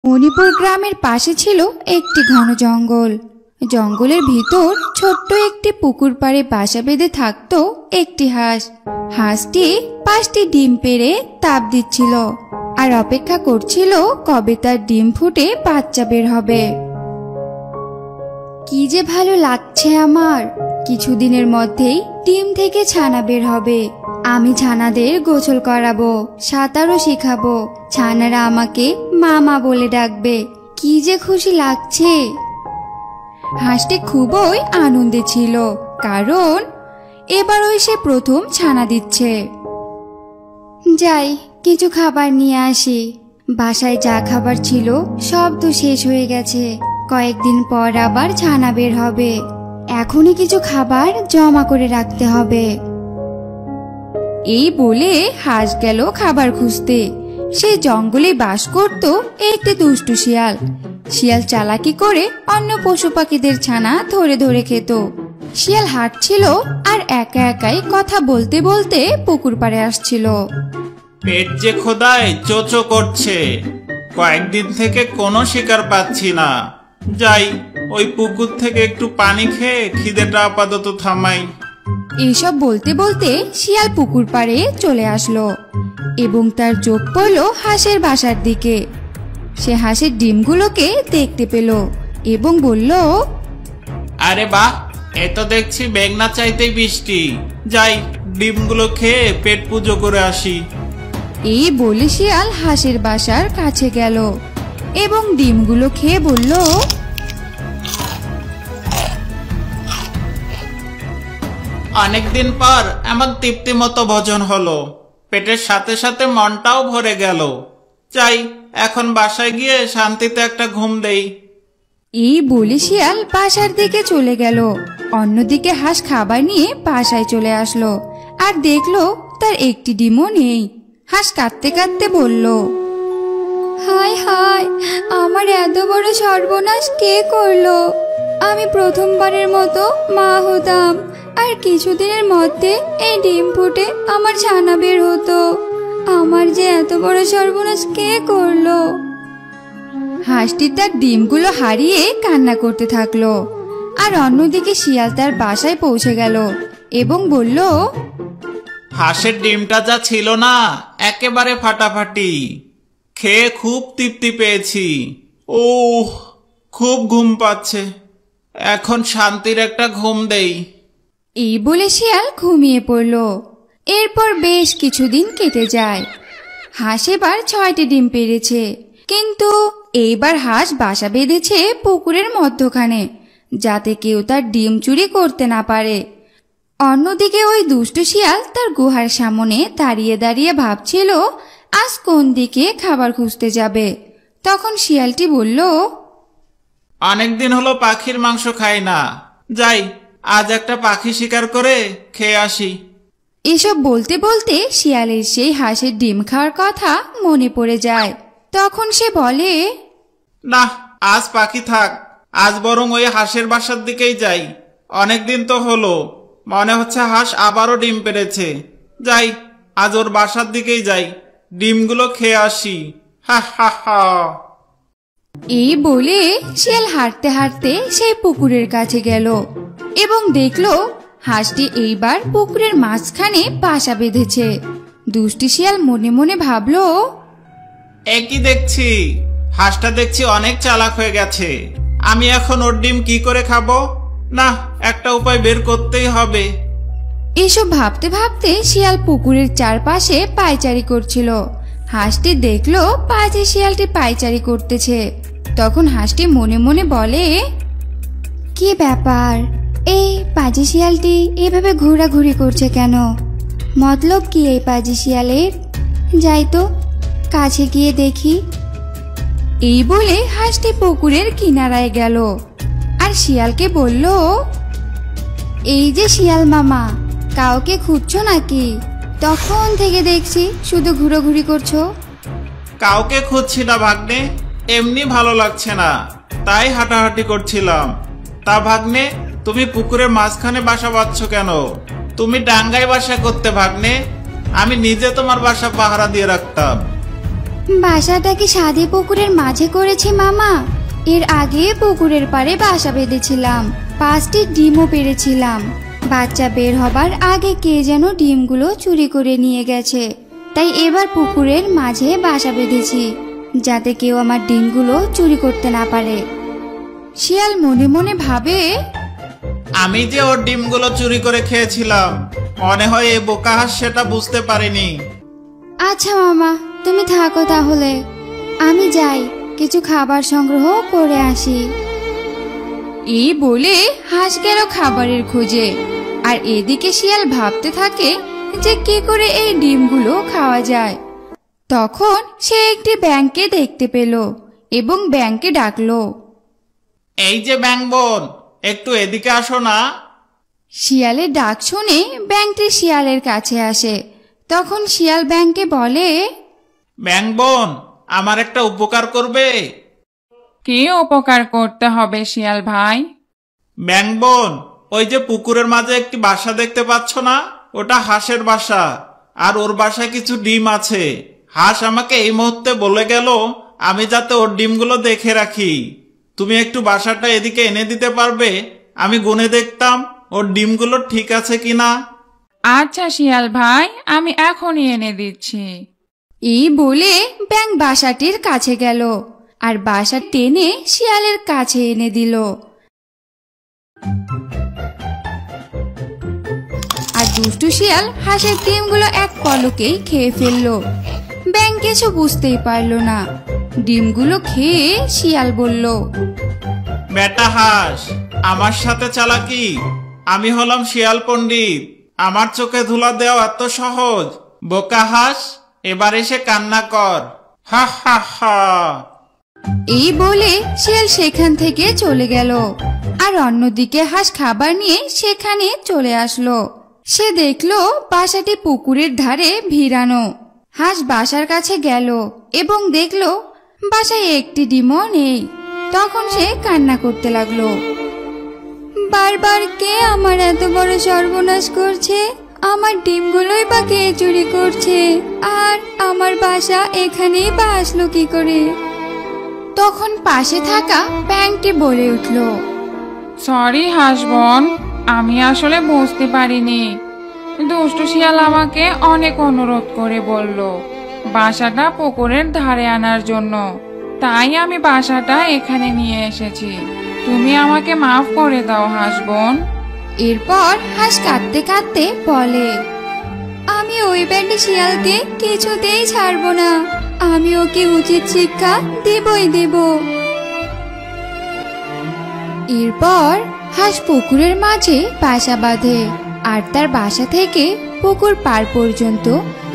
মণিপুর গ্রামের পাশে ছিল একটি ঘন জঙ্গল। জঙ্গলের ভিতর ছোট্ট একটি পুকুর পাড়ে বাসা বেঁধে থাকতো একটি হাঁস। হাঁসটি 5টি ডিম পেড়ে তাপ দিচ্ছিল আর অপেক্ষা করছিল কবে তার ডিম ফুটে বাচ্চা বের হবে। কি যে ভালো লাগছে আমার, কিছুদিনের মধ্যেই ডিম থেকে ছানা বের হবে। আমি ছানাদের গোসল করাবো, সাঁতারও শেখাবো। ছানারা আমাকে মামা বলে ডাকবে। কি যে খুশি লাগছে। হাঁসটি খুবই আনন্দে ছিল, কারণ এবার ওই সে প্রথম ছানা দিচ্ছে। যাই, কিছু খাবার নিয়ে আসি। বাসায় যা খাবার ছিল সব তো শেষ হয়ে গেছে। কয়েকদিন পর আবার ছানা বের হবে। এখনই কিছু খাবার জমা করে রাখতে হবে। এই বলে হাঁস গেল খাবার খুঁজতে। সে জঙ্গলে বাস করত একটি দুষ্টু শিয়াল। শিয়াল চালাকি করে অন্য পশু পাখিদের ছানা ধরে ধরে খেত। শিয়াল হাঁটছিল আর একা একাই কথা বলতে বলতে পুকুর পাড়ে আসছিল। পেট যে খোদায় চোচো করছে, কয়েকদিন থেকে কোনো শিকার পাচ্ছি না। যাই, ওই পুকুর থেকে একটু পানি খেয়ে খিদেটা আপাতত থামাই। এইসব বলতে বলতে শিয়াল পুকুর পাড়ে চলে আসলো এবং তার চোখ পড়ল হাঁসের বাসার দিকে। সে হাঁসের ডিমগুলোকে দেখতে পেল এবং বলল, আরে বাহ, এ তো দেখছি মেঘনা চাইতেই বৃষ্টি। যাই, ডিমগুলো খেয়ে পেট পুজো করে আসি। এই বলে শিয়াল হাঁসের বাসার কাছে গেল এবং ডিমগুলো খেয়ে বলল, অনেকদিন পর এমন তৃপ্তি মতো ভোজন হলো, পেটের সাথে সাথে মনটাও ভরে গেল। চাই, এখন বাসায় গিয়ে শান্তিতে একটা ঘুম দেই। এই বলে শিয়াল বাসার দিকে চলে গেল। অন্যদিকে হাঁস খাবার নিয়ে বাসায় চলে আসলো আর দেখলো তার একটি ডিমও নেই। হাঁস কাঁদতে কাঁদতে বলল, হায় হায়, আমার এত বড় সর্বনাশ কে করলো? আমি প্রথমবারের মতো মা হতাম, আর কিছুদিনের মধ্যে এই ডিম ফুটে আমার ছানা বের হতো। আমার যে এত বড় সর্বনাশ কে করলো? হাঁসটি তার ডিমগুলো হারিয়ে কান্না করতে থাকলো। আর অন্যদিকে শিয়াল তার বাসায় পৌঁছে গেল এবং বলল, হাঁসের ডিমটা যা ছিল না, একেবারে ফাটাফাটি। খেয়ে খুব তৃপ্তি পেয়েছি। ওহ, খুব ঘুম পাচ্ছে। এখন শান্তির একটা ঘুম দেই। এই বলে শিয়াল ঘুমিয়ে পড়ল। এরপর বেশ কিছুদিন কেটে যায়। হাঁস এবার 6টি ডিম পেড়েছে, কিন্তু এইবার হাঁস বাসা বেঁধেছে পুকুরের মধ্যখানে, যাতে কেউ তার ডিম চুরি করতে না পারে। অন্যদিকে ওই দুষ্টু শিয়াল তার গুহার সামনে দাঁড়িয়ে দাঁড়িয়ে ভাবছিল আজ কোন দিকে খাবার খুঁজতে যাবে। তখন শিয়ালটি বলল, অনেকদিন হলো পাখির মাংস খাই না। যাই, আজ একটা পাখি শিকার করে খেয়ে আসি। এসব বলতে বলতে শিয়ালের সেই হাঁসের ডিম খাওয়ার কথা মনে পড়ে যায়। তখন সে বলে, না, আজ পাখি থাক। আজ বরং ওই হাঁসের বাসার দিকেই যাই। অনেকদিন তো হলো, মনে হচ্ছে হাঁস আবারও ডিম পেড়েছে। যাই, আজ ওর বাসার দিকেই যাই, ডিমগুলো খেয়ে আসি। হা হা হা। এই বলে শিয়াল হাঁটতে হাঁটতে সেই পুকুরের কাছে গেল এবং দেখলো হাঁসটি এইবার পুকুরের মাঝখানে বাসা বেঁধেছে। দুষ্টু শিয়াল মনে মনে ভাবলো, একই দেখছি, হাঁসটা দেখছি অনেক চালাক হয়ে গেছে। আমি এখন ওর ডিম কি করে খাবো? না, একটা উপায় বের করতেই হবে। এসব ভাবতে ভাবতে শিয়াল পুকুরের চারপাশে পায়চারি করছিল। হাঁসটি দেখলো পাঁচে শিয়ালটি পায়চারি করতেছে। তখন হাঁসটি মনে মনে বলে, কি ব্যাপার, এই পাজি শিয়ালটি এভাবে ঘোরাঘুরি করছে কেন? মতলব কি এই পাজি শিয়ালের? যাই তো, কাছে গিয়ে দেখি। এই বলে হাঁসটি পুকুরের কিনারায় গেল আর শিয়ালকে বলল, এই যে শিয়াল মামা, কাউকে খুঁজছো নাকি? তখন থেকে দেখছি শুধু ঘুরোঘুরি করছো। কাউকে খুঁজছি না ভাগ্নে, এমনি ভালো লাগছে না, তাই হাঁটাহাঁটি করছিলাম। তা ভাগ্নে, তুমি পুকুরের মাঝখানে বাসা বাঁধছো কেন? তুমি ডাঙ্গায় বাসা করতে ভাগ্নে, আমি নিজে তোমার বাসা পাহারা দিয়ে রাখতাম। বাসাটা কি সাদে পুকুরের মাঝে করেছে মামা? এর আগে পুকুরের পাড়ে বাসা বেঁধেছিলাম, 5টি ডিমও পেড়েছিলাম। বাচ্চা বের হবার আগে কে যেন ডিমগুলো চুরি করে নিয়ে গেছে, তাই এবার পুকুরের মাঝে বাসা বেঁধেছি, যাতে কেউ আমার ডিমগুলো চুরি করতে না পারে। শিয়াল মনে মনে ভাবে, আমি যে ওর ডিমগুলো চুরি করে খেয়েছিলাম, মনে হয় এই বোকা হাঁস সেটা বুঝতে পারেনি। আচ্ছা মামা, তুমি থাকো তাহলে, আমি যাই কিছু খাবার সংগ্রহ করে আসি। এই বলে হাঁস গেল খাবারের খোঁজে, আর এদিকে শিয়াল ভাবতে থাকে যে কি করে এই ডিমগুলো খাওয়া যায়। তখন সে একটি ব্যাঙকে দেখতে পেল এবং ব্যাঙকে ডাকলো। এই যে ব্যাঙ বোন, একটু এদিকে আসো না। শিয়ালের ডাক শুনে ব্যাঙটি শিয়ালের কাছে আসে। তখন শিয়াল ব্যাঙকে বলে, ব্যাঙ বোন, আমার একটা উপকার করবে? কি উপকার করতে হবে শিয়াল ভাই? ব্যাঙ বোন, ওই যে পুকুরের মাঝে একটি বাসা দেখতে পাচ্ছ না, ওটা হাঁসের বাসা, আর ওর বাসায় কিছু ডিম আছে। হাঁস আমাকে এই মুহূর্তে বলে গেল আমি যাতে ওর ডিমগুলো দেখে রাখি। তুমি একটু বাসাটা এদিকে এনে দিতে পারবে? আমি গুনে দেখতাম ওর ডিমগুলো ঠিক আছে কিনা। আচ্ছা শিয়াল ভাই, আমি এখনই এনে দিচ্ছি। এই বলে ব্যাঙ বাসাটির কাছে গেল আর বাসা টেনে শিয়ালের কাছে এনে দিল। আর দুষ্টু শিয়াল হাঁসের ডিমগুলো এক পলকেই খেয়ে ফেললো। ব্যাঙ কিছু বুঝতেই পারল না। ডিমগুলো খেয়ে শিয়াল বলল, বেটা হাঁস, আমার সাথে চালাকি? আমি হলাম শিয়াল পণ্ডিত, আমার চোখে ধুলা দেওয়া এত সহজ? বোকা হাঁস, এবার এসে কান্না কর, হা হা হা। এই বলে শিয়াল সেখান থেকে চলে গেল। আর অন্যদিকে হাঁস খাবার নিয়ে সেখানে চলে আসলো। সে দেখলো বাসাটি পুকুরের ধারে ভিড়ানো। হাঁস বাসার কাছে গেল এবং দেখলো বাসায় একটি ডিমও নেই। তখন সে কান্না করতে লাগলো, বারবার কে আমার এত বড় সর্বনাশ করছে? আমার ডিমগুলোই বা কে চুরি করছে? আর আমার বাসা এখানেই বা আসলো কি করে? তখন পাশে থাকা ব্যাঙটি বলে উঠল, সরি হাঁস বোন, আমি আসলে বুঝতে পারিনি। দুষ্টু শিয়াল আমাকে অনেক অনুরোধ করে বলল বাসাটা পুকুরের ধারে আনার জন্য, তাই আমি বাসাটা এখানে নিয়ে এসেছি। তুমি আমাকে মাফ করে দাও হাঁস বোন। এরপর হাঁস কাঁদতে কাঁদতে বলে, আমি ওই ব্যাঙটি শিয়ালকে কিছুতেই ছাড়বো না, আমি ওকে উচিত শিক্ষা দেবই দেব। এরপর হাঁস পুকুরের মাঝে বাসা বাঁধে আর তার বাসা থেকে পুকুর পার পর্যন্ত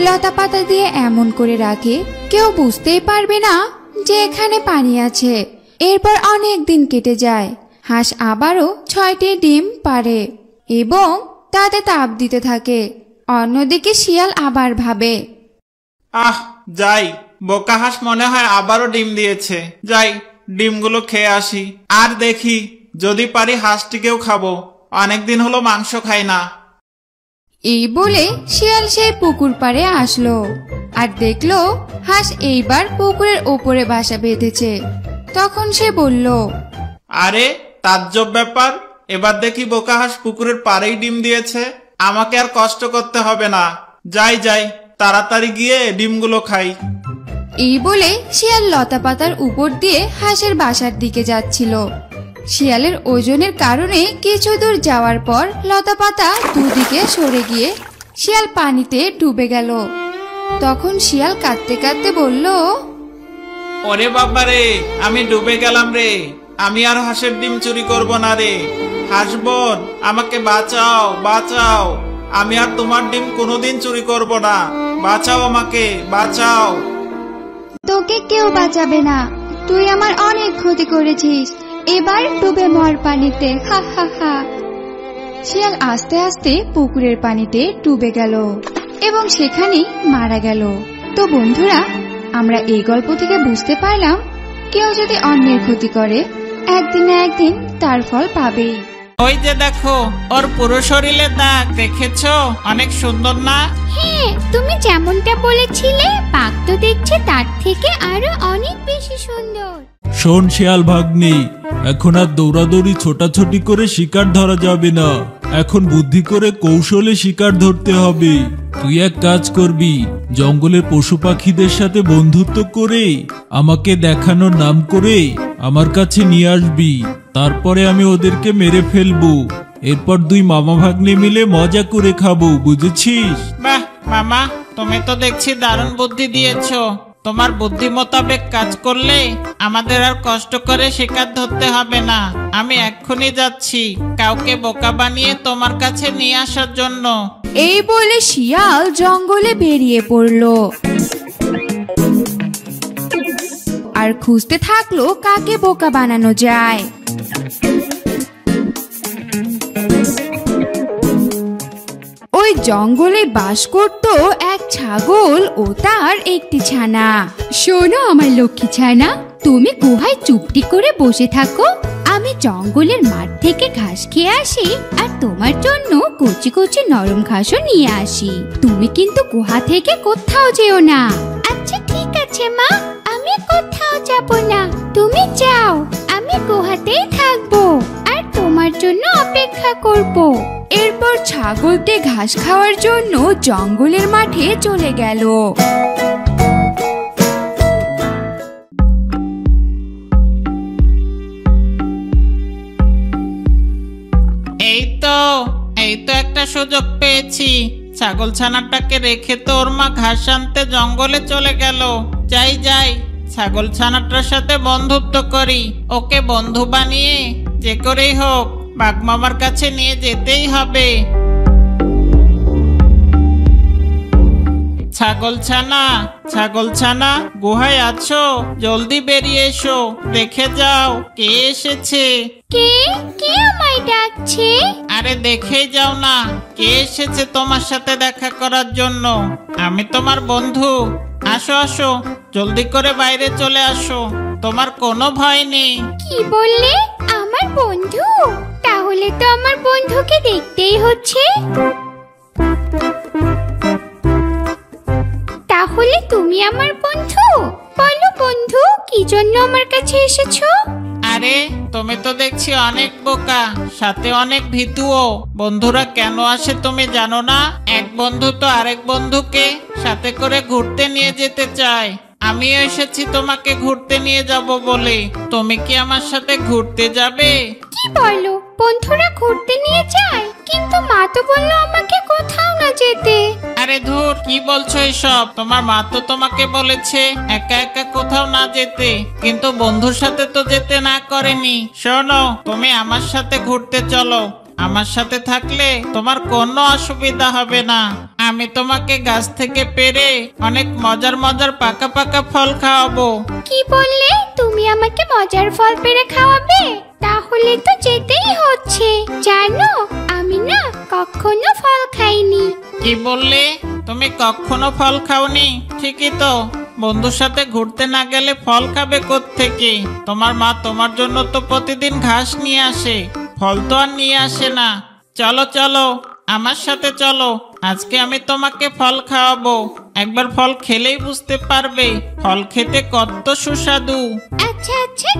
লতা পাতা দিয়ে এমন করে রাখে কেউ বুঝতেই পারবে না যে এখানে পানি আছে। এরপর অনেক দিন কেটে যায়। হাঁস আবারও 6টি ডিম পাড়ে এবং তাতে তাপ দিতে থাকে। অন্যদিকে শিয়াল আবার ভাবে, আহ যাই, বোকা হাঁস মনে হয় আবারও ডিম দিয়েছে, যাই ডিমগুলো খেয়ে আসি, আর দেখি যদি পারি হাঁসটিকেও খাবো, অনেকদিন হলো মাংস খাই না। এই বলে শিয়াল সেই পুকুর পাড়ে আসলো আর দেখলো হাঁস এইবার পুকুরের ওপরে বাসা বেঁধেছে। তখন সে বলল, আরে তাজ্জব ব্যাপার, এবার দেখি বোকা হাঁস পুকুরের পাড়েই ডিম দিয়েছে, আমাকে আর কষ্ট করতে হবে না, যাই যাই তাড়াতাড়ি গিয়ে ডিমগুলো খাই। এই বলে শিয়াল লতা পাতার উপর দিয়ে হাঁসের বাসার দিকে যাচ্ছিল। শিয়ালের ওজনের কারণে কিছু দূর যাওয়ার পর লতা পাতা দুদিকে সরে গিয়ে শিয়াল পানিতে ডুবে গেল। তখন শিয়াল কাঁদতে কাঁদতে বলল, ওরে বাবা রে, আমি ডুবে গেলাম রে, আমি আর হাঁসের ডিম চুরি করব না রে। হাঁস বোন, আমাকে বাঁচাও বাঁচাও, আমি আর তোমার ডিম কোনোদিন চুরি করব না, বাঁচাও আমাকে বাঁচাও। তোকে কেউ বাঁচাবে না, তুই আমার অনেক ক্ষতি করেছিস, এবার ডুবে মর পানিতে, হা হা হা। শিয়াল আস্তে আস্তে পুকুরের পানিতে ডুবে গেল এবং সেখানেই মারা গেল। তো বন্ধুরা, আমরা এই গল্প থেকে বুঝতে পারলাম কেউ যদি অন্যের ক্ষতি করে একদিন না একদিন তার ফল পাবেই। ওই যে দেখো, ওর পুরো শরীরে দাগ, দেখেছো? অনেক সুন্দর না? হ্যাঁ, তুমি যেমনটা বলেছিলে বাঘ তো দেখছে তার থেকে আরো অনেক বেশি সুন্দর। শোন শিয়াল ভাগ্নি, এখন আর দৌড়াদৌড়ি ছোটাছুটি করে শিকার ধরা যাবে না। এখন বুদ্ধি করে কৌশলে শিকার ধরতে হবে। তুই এক কাজ করবি, জঙ্গলের পশু পাখিদের সাথে বন্ধুত্ব করে আমাকে দেখানোর নাম করে আমার কাছে নিয়ে আসবি। তারপরে আমি ওদেরকে মেরে ফেলবো। এরপর দুই মামা ভাগ্নে মিলে মজা করে খাবো, বুঝেছিস? বাহ মামা, তুমি তো দেখছি দারুণ বুদ্ধি দিয়েছো। তোমার বুদ্ধি মোতাবেক কাজ করলে আমাদের আর কষ্ট করে শিকার ধরতে হবে না। আমি এক্ষুনি যাচ্ছি কাউকে বোকা বানিয়ে তোমার কাছে নিয়ে আসার জন্য। এই বলে শিয়াল জঙ্গলে বেরিয়ে পড়লো আর খুঁজতে থাকলো কাকে বোকা বানানো যায়। ওই জঙ্গলে বাস করত এক ছাগল ও তার একটি ছানা। শোনো আমার লক্ষ্মী ছানা, তুমি গুহায় চুপটি করে বসে থাকো, আমি জঙ্গলের মাঠ থেকে ঘাস খেয়ে আসি আর তোমার জন্য কচি কচি নরম ঘাসও নিয়ে আসি। তুমি কিন্তু গুহা থেকে কোথাও যেও না। আচ্ছা ঠিক আছে মা, আমি কোথাও যাব না, তুমি যাও, আমি গুহাতেই থাকবো আর তোমার জন্য অপেক্ষা করব। এরপর ছাগলটি ঘাস খাওয়ার জন্য জঙ্গলের মাঠে চলে গেল। এই তো একটা সুযোগ পেয়েছি। ছাগল ছানাটাকে রেখে তো ওর মা ঘাস আনতে জঙ্গলে চলে গেল। যাই ছাগল ছানাটার সাথে বন্ধুত্ব করি। ওকে বন্ধু বানিয়ে যে করেই হোক বাঘ মামার কাছে নিয়ে যেতেই হবে। ছাগল ছানা গুহায় আছো? জলদি বেরিয়ে এসো, দেখে যাও কে এসেছে। কে কে আমায় ডাকছে? আরে দেখেই যাও না কে এসেছে তোমার সাথে দেখা করার জন্য। আমি তোমার বন্ধু। আসো জলদি করে বাইরে চলে আসো, তোমার কোনো ভয় নেই। কি বললে? আমার বন্ধু? তাহলে তো আমার বন্ধুকে দেখতেই হচ্ছে। তাহলে তুমি আমার বন্ধু? বলো বন্ধু, কি জন্য আমার কাছে এসেছো? আরে তুমি তো দেখছি অনেক বোকা, সাথে অনেক ভীতুও। বন্ধুরা কেন আসে তুমি জানো না? এক বন্ধু তো আরেক বন্ধুকে সাথে করে ঘুরতে নিয়ে যেতে চায়। আমিও এসেছি তোমাকে ঘুরতে নিয়ে যাব বলে। তুমি কি আমার সাথে ঘুরতে যাবে? কি বলো, বন্ধুরা ঘুরতে নিয়ে যায়? কিন্তু মা তো বললো আমাকে কোথাও না যেতে। আরে ধুর, কি বলছো এসব? তোমার মা তো তোমাকে বলেছে একা একা কোথাও না যেতে, কিন্তু বন্ধুর সাথে তো যেতে না করেনি। শোনো, তুমি আমার সাথে ঘুরতে চলো। আমার সাথে থাকলে তোমার কোনো অসুবিধা হবে না। আমি তোমাকে গাছ থেকে পেড়ে অনেক মজার মজার পাকা পাকা ফল খাওয়াবো। কি বললে? তুমি আমাকে মজার ফল পেড়ে খাওয়াবে? তাহলে তো যেতেই হচ্ছে। জানো, আমি না কখনো ফল খাইনি। কি বললে? তুমি কখনো ফল খাওনি? ঠিকই তো, বন্ধুর সাথে ঘুরতে না গেলে ফল খাবে কোত্থেকে? তোমার মা তোমার জন্য তো প্রতিদিন ঘাস নিয়ে আসে, ফল তো আর নিয়ে আসে না। চলো আমার সাথে চলো, আজকে আমি তোমাকে ফল খাওয়াবো। একবার ফল খেলেই বুঝতে পারবে ফল খেতে কত সুস্বাদু। আচ্ছা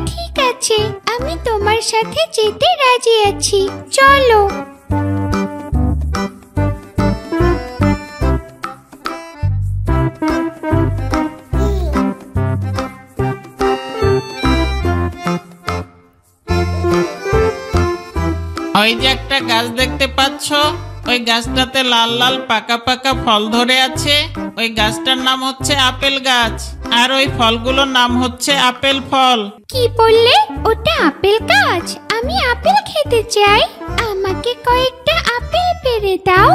ঠিক আছে, আমি তোমার সাথে যেতে রাজি আছি, চলো। ওই যে একটা গাছ দেখতে পাচ্ছ, ওই গাছটাতে লাল লাল পাকা পাকা ফল ধরে আছে। ওই গাছটার নাম হচ্ছে আপেল গাছ, আর ওই ফলগুলোর নাম হচ্ছে আপেল ফল। কি বললে? ওটা আপেল গাছ? আমি আপেল খেতে চাই, আমাকে কয়েকটা আপেল পেড়ে দাও।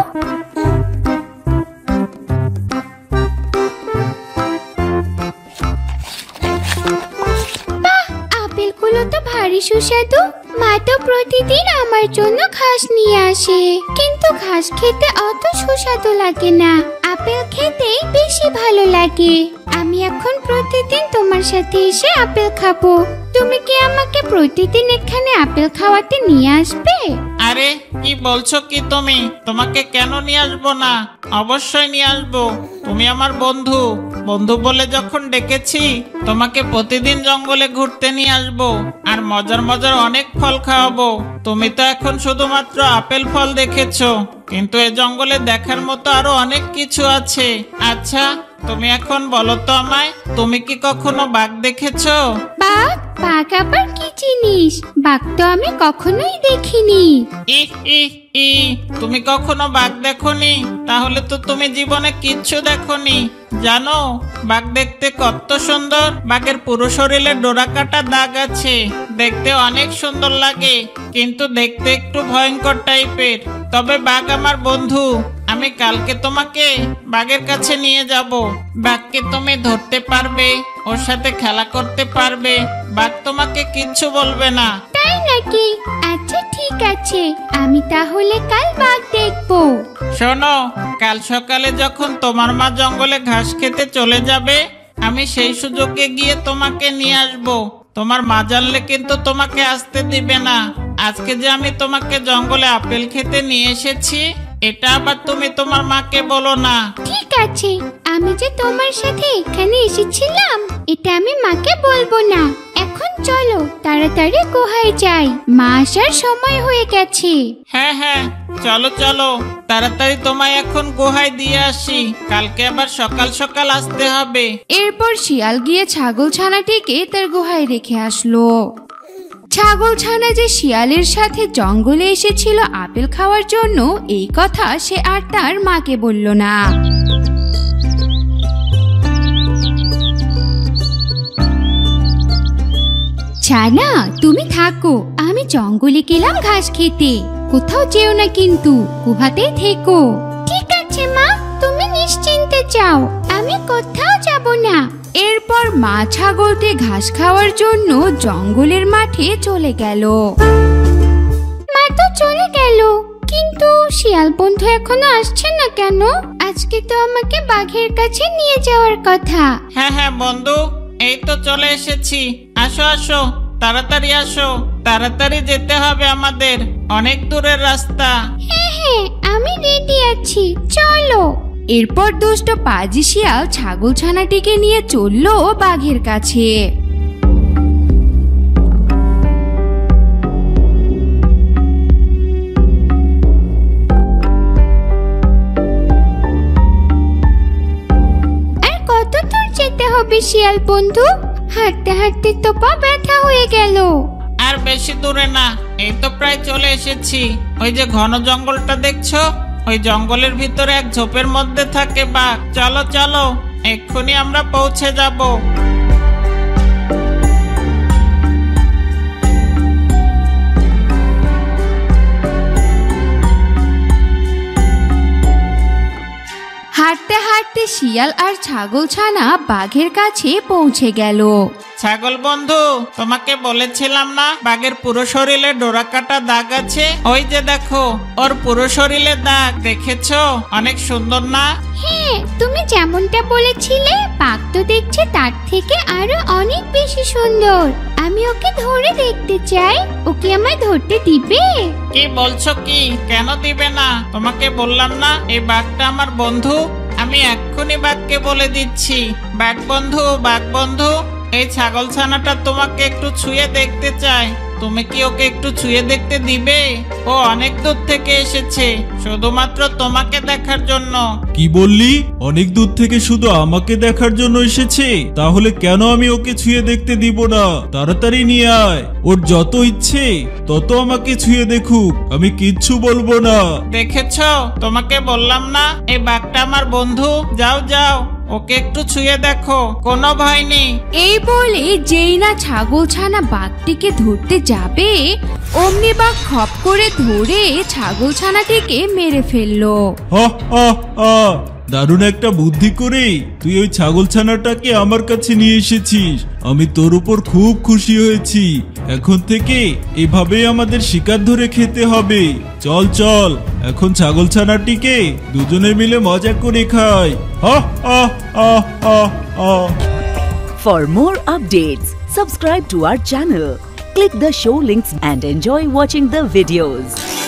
বাহ, আপেলগুলো তো ভারী সুস্বাদু। মা তো প্রতিদিন আমার জন্য ঘাস নিয়ে আসে, কিন্তু ঘাস খেতে অত সুস্বাদু লাগে না, আপেল খেতেই বেশি ভালো লাগে। আমি এখন প্রতিদিন তোমার সাথে এসে আপেল খাবো, তুমি কি আমাকে প্রতিদিন এখানে আপেল খাওয়াতে নিয়ে আসবে? আরে কি বলছো কি তুমি? তোমাকে কেন নিয়ে আসবো না? অবশ্যই নিয়ে আসবো। তুমি আমার বন্ধু, বন্ধু বলে যখন ডেকেছি, তোমাকে প্রতিদিন জঙ্গলে ঘুরতে নিয়ে আসবো আর মজার মজার অনেক ফল খাওয়াবো। তুমি তো এখন শুধুমাত্র আপেল ফল দেখেছো, কিন্তু এ জঙ্গলে দেখার মতো আরো অনেক কিছু আছে। আচ্ছা তুমি এখন বলো তো আমায়, তুমি কি কখনো বাঘ দেখেছো? বাঘ? বাঘ আবার কি জিনিস? বাঘ তো আমি কখনোই দেখিনি। ই ই ই তুমি কখনো বাঘ দেখোনি? তাহলে তো তুমি জীবনে কিচ্ছু দেখোনি। জানো বাঘ দেখতে কত সুন্দর। বাঘের পুরো শরীরে ডোরা কাটা দাগ আছে, দেখতে অনেক সুন্দর লাগে, কিন্তু দেখতে একটু ভয়ঙ্কর টাইপের। তবে বাঘ আমার বন্ধু। আমি কালকে তোমাকে বাঘের কাছে নিয়ে যাব। বাঘকে তুমি ধরতে পারবে, ওর সাথে খেলা করতে পারবে, বাঘ তোমাকে কিচ্ছু বলবে না। তাই নাকি? আচ্ছা ঠিক আছে, আমি তাহলে কাল বাঘ দেখবো। শোনো, কাল সকালে যখন তোমার মা জঙ্গলে ঘাস খেতে চলে যাবে, আমি সেই সুযোগে গিয়ে তোমাকে নিয়ে আসবো। তোমার মা জানলে কিন্তু তোমাকে আসতে দিবে না। আজকে যে আমি তোমাকে জঙ্গলে আপেল খেতে নিয়ে এসেছি, এটা আবার তুমি তোমার মাকে বলো না। ঠিক আছে, আমি যে তোমার সাথে এখানে এসেছিলাম এটা আমি মাকে বলবো না। এখন চলো তাড়াতাড়ি গুহায় যাই, মা আসার সময় হয়ে গেছে। হ্যাঁ হ্যাঁ, চলো চলো তাড়াতাড়ি তোমায় এখন গুহায় দিয়ে আসি, কালকে আবার সকাল সকাল আসতে হবে। এরপর শিয়াল গিয়ে ছাগল ছানাটিকে তার গুহায় রেখে আসলো। ছাগল ছানা যে শিয়ালের সাথে জঙ্গলে এসেছিল আপেল খাওয়ার জন্য, এই কথা সে আর তার মাকে বলল না। ছানা তুমি থাকো, আমি জঙ্গলে গেলাম ঘাস খেতে, কোথাও যেও না কিন্তু, গুহাতেই থেকো। ঠিক আছে মা, তুমি নিশ্চিন্তে যাও, আমি কোথাও যাব না। এরপর মা ছাগলটি ঘাস খাওয়ার জন্য জঙ্গলের মাঠে চলে গেল। মা তো চলে গেল, কিন্তু শিয়াল বন্ধু এখনো আসছে না কেন? আজকে তো আমাকে বাঘের কাছে নিয়ে যাওয়ার কথা। হ্যাঁ হ্যাঁ বন্ধু, এই তো চলে এসেছি। আসো আসো, তাড়াতাড়ি আসো, তাড়াতাড়ি যেতে হবে আমাদের, অনেক দূরের রাস্তা। হ্যাঁ হ্যাঁ, আমি রেডি আছি, চলো। এরপর দুষ্ট পাজি শিয়াল ছাগল ছানাটিকে নিয়ে চলল বাঘের কাছে। আর কত দূর যেতে হবে শিয়াল বন্ধু? হাঁটতে হাঁটতে তো পা ব্যথা হয়ে গেল। আর বেশি দূরে না, এই তো প্রায় চলে এসেছি। ওই যে ঘন জঙ্গলটা দেখছো, ওই জঙ্গলের ভিতরে এক ঝোপের মধ্যে থাকে বাঘ। চলো চলো, এক্ষুনি আমরা পৌঁছে যাব। হাঁটতে হাঁটতে শিয়াল আর ছাগল ছানা বাঘের কাছে পৌঁছে গেল। ছাগল বন্ধু, তোমাকে বলেছিলাম না বাঘের পুরো শরীরে ডোরা কাটা দাগ আছে? ওই যে দেখো, ওর পুরো শরীরে দাগ, দেখেছো? অনেক সুন্দর না? হ্যাঁ, তুমি যেমনটা বলেছিলে, বাঘ তো দেখছে তার থেকে আরো অনেক বেশি সুন্দর। আমি ওকে ধরে দেখতে চাই, ওকে আমায় ধরতে দিবে? কি বলছো কি? কেন দিবে না? তোমাকে বললাম না এই বাঘটা আমার বন্ধু। আমি এক্ষুনি বাঘকে বলে দিচ্ছি, বাঘ বন্ধু, বাঘ বন্ধু, এই ছাগল ছানাটা তোমাকে একটু ছুঁয়ে দেখতে চায়। তুমি কি ওকে একটু ছুঁয়ে দেখতে দিবে? ও অনেক দূর থেকে এসেছে শুধুমাত্র তোমাকে দেখার জন্য। কি বললি? অনেক দূর থেকে শুধু আমাকে দেখার জন্য এসেছে? তাহলে কেন আমি ওকে ছুঁয়ে দেখতে দিব না? তাড়াতাড়ি নিয়ে আয়, ওর যত ইচ্ছে তত আমাকে ছুঁয়ে দেখুক, আমি কিচ্ছু বলবো না। দেখেছো, তোমাকে বললাম না এই বাঘটা আমার বন্ধু। যাও যাও, ওকে একটু ছুঁয়ে দেখো, কোনো ভয় নেই। এই বলে যেই না ছাগল ছানা বাঘটিকে ধরতে যাবে, অমনি বাঘ খপ করে ধরে ছাগল ছানাটিকে মেরে ফেললো। হা হা হা, দারুণ একটা বুদ্ধি করে তুই ওই ছাগল ছানাটাকে আমার কাছে নিয়ে এসেছিস। আমি তোর উপর খুব খুশি হয়েছি। এখন থেকে এভাবেই আমাদের শিকার ধরে খেতে হবে। চল চল, এখন ছাগল ছানাটিকে দুজনে মিলে মজা করে খাই। হা হা হা হা হা। For more updates, Subscribe to our channel. Click the show links and enjoy watching the videos.